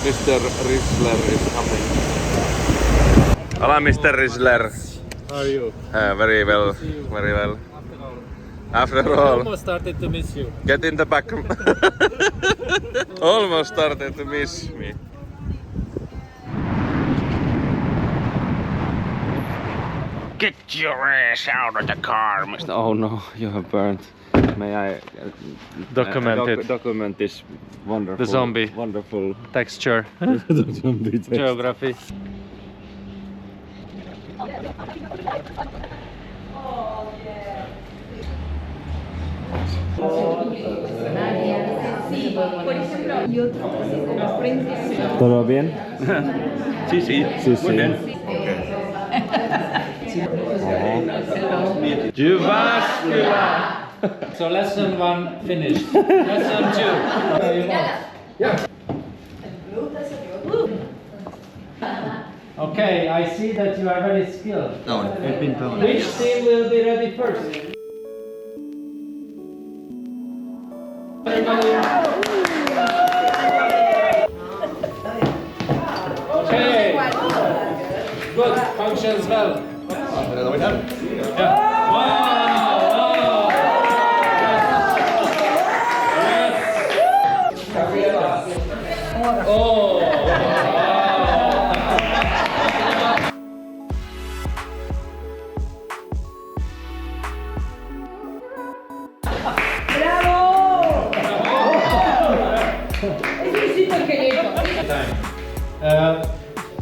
Mr. Rizzler is coming. Hello, Mr. Rizzler. How are you? Very well, very well. After all, Almost started to miss you. get in the back. Almost started to miss me. Get your ass out of the car, Mr. Oh no, you have burned. May I document this wonderful, The zombie. wonderful Texture. the zombie test. Geography. ¿Todo bien? Sí, sí. Sí, sí. Muy bien. Juvascular. So lesson 1 finished. Lesson 2. Okay, I see that you are very skilled. Which team will be ready first? Okay. Good. Functions well. Yeah. Wow. Yes. Oh. Wow.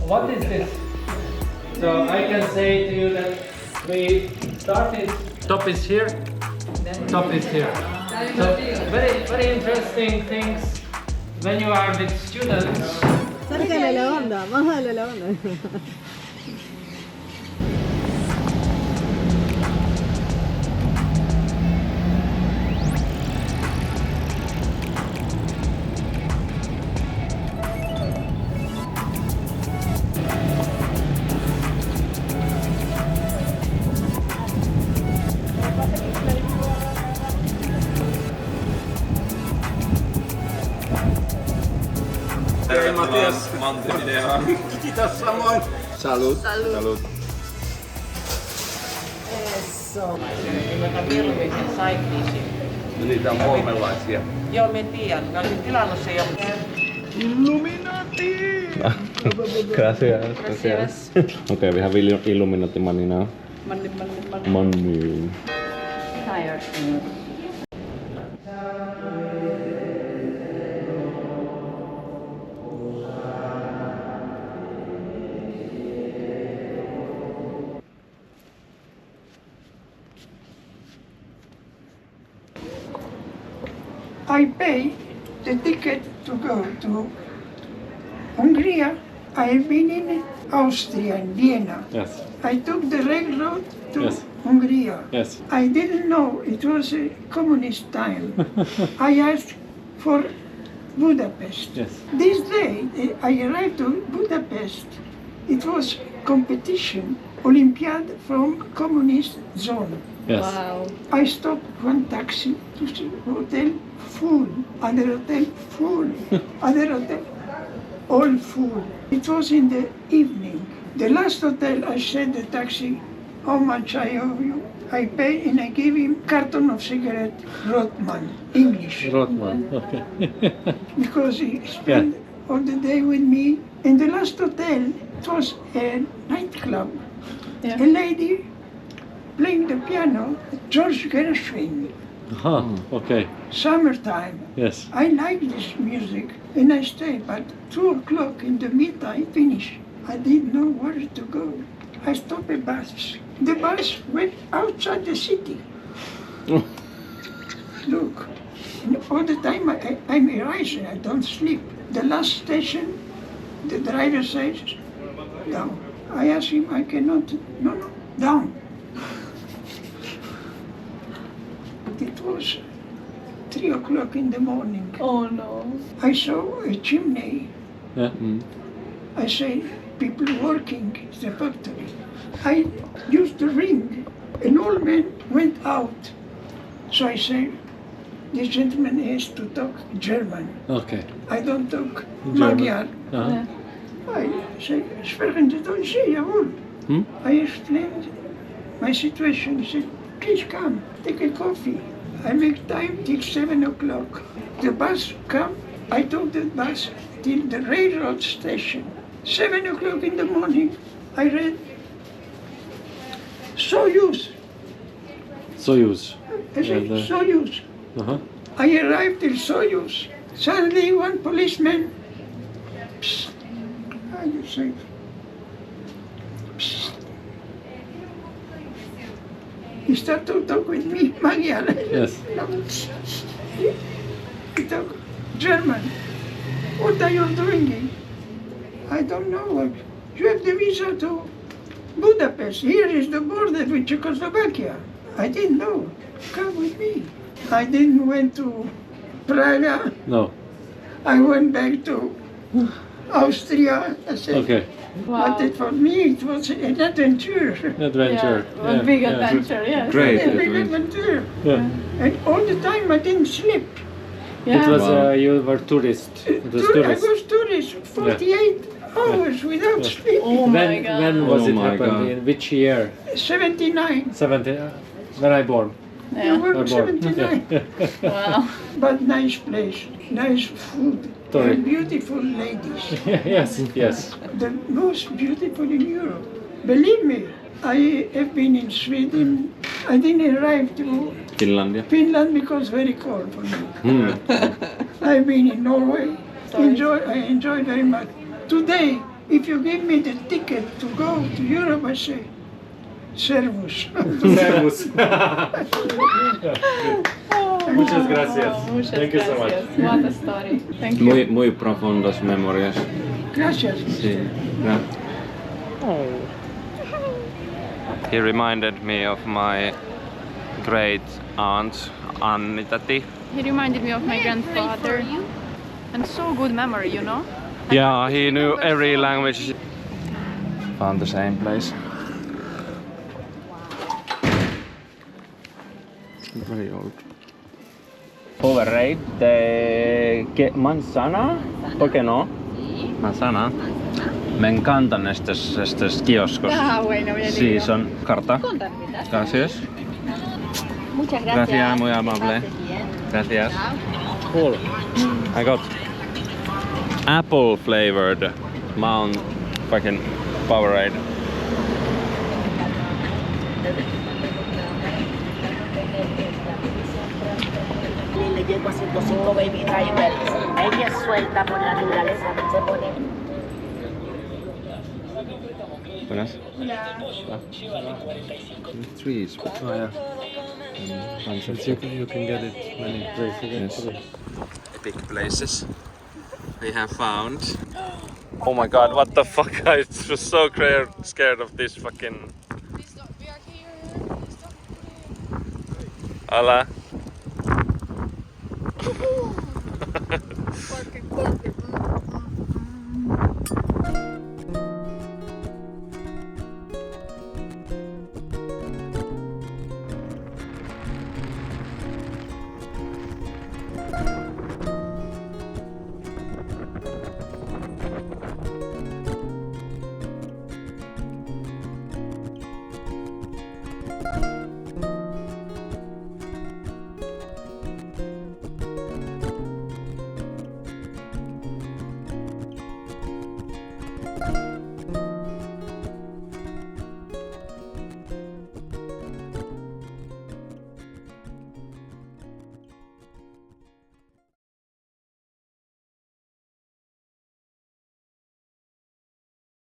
What is this? So I can say to you that we started, top is here, top is here. So very, very interesting things when you are with students. Sárgale la onda, bájale la onda. Matias Montevideo. Kiitos samoin. Salut. Salut. Joka mieluummin cyclisi. No niitä on kolmenlaisia. Joo, me tiedän. Mä olisin tilannut sen jo. Gracias. Gracias. Okay, we have Illuminati money now. Money. Tired. I pay the ticket to go to Hungary. I've been in Austria, in Vienna. Yes. I took the railroad to Yes. Hungary. Yes. I didn't know it was a communist time. I asked for Budapest. Yes. This day I arrived to Budapest. It was competition, Olympiad from communist zone. Yes. Wow. I stopped one taxi to the hotel full, other hotel full, other hotel all full. It was in the evening. The last hotel I said the taxi, how much I owe you? I pay and I gave him carton of cigarette, Rotman, English. Rotman. Okay. Because he spent all the day with me. In the last hotel, it was a nightclub. Yeah. A lady playing the piano, George Gershwin, Aha. Okay. summertime. Yes. I like this music and I stayed, but 2 o'clock in the midnight finish. I didn't know where to go. I stopped a bus. The bus went outside the city. Look, and all the time I'm a riser, I don't sleep. The last station, the driver says, down. I asked him, I cannot, no, down. It was 3 o'clock in the morning. Oh no. I saw a chimney. Yeah. I say, people working in the factory. I used the ring. An old man went out. So I say, this gentleman has to talk German. Okay. I don't talk German. Magyar. Uh-huh. I say, sprechen Sie Deutsch? Jawohl. Hmm? I explained my situation. He said, please come, take a coffee. I make time till 7 o'clock. The bus come, I took the bus till the railroad station. 7 o'clock in the morning, I read Soyuz. Soyuz. I said, Yeah, Soyuz. Uh-huh. I arrived in Soyuz. Suddenly one policeman, psst, how do you say, psst. He started to talk with me, Magyar. Yes. He talk German. What are you doing here? I don't know. You have the visa to Budapest. Here is the border with Czechoslovakia. I didn't know. Come with me. I didn't went to Praga. No. I went back to Austria. I said, Okay. but it, for me, it was an adventure. Adventure. A big adventure, yes. Great. A big adventure. Yeah. And all the time I didn't sleep. Yeah. It was Wow. you were tourist. It was I tourist. was tourist 48 hours without sleeping. Oh my God. When was Oh it my happened? God. In which year? 79. 70. When I born. You Yeah. were I born. 79. Wow. But nice place, nice food, Sorry. and beautiful ladies. Yes. Yes. The most beautiful in Europe. Believe me, I have been in Sweden. I didn't arrive to Finlandia. Finland because very cold for me. Hmm. I've been in Norway. I enjoy very much. Today, if you give me the ticket to go to Europe, I say, servus. Servus. Muchas gracias. Muchas Thank you so much. gracias. What a story. Thank you. Muy profundas memorias. Gracias. Sí. Gra- He reminded me of my great aunt Annitati. He reminded me of my grandfather. And so good memory, you know? Yeah, he knew every language. Found the same place. Very old. Overrated de manzana? ¿Por qué no? Manzana. Me encantan estos kioscos. Ah, bueno, bien. Sí, son carta. Gracias. Muchas Gracias, muy amable. Gracias. Cool. I got apple flavored Mount fucking Powerade. Le llego a 105 Baby Driver. Ella es suelta por naturaleza, se pone. Buenas. Trees. Oh yeah. You can get it many places. Yes. Epic places we have found. Oh my god, what the fuck? I was so scared of this fucking. Hola.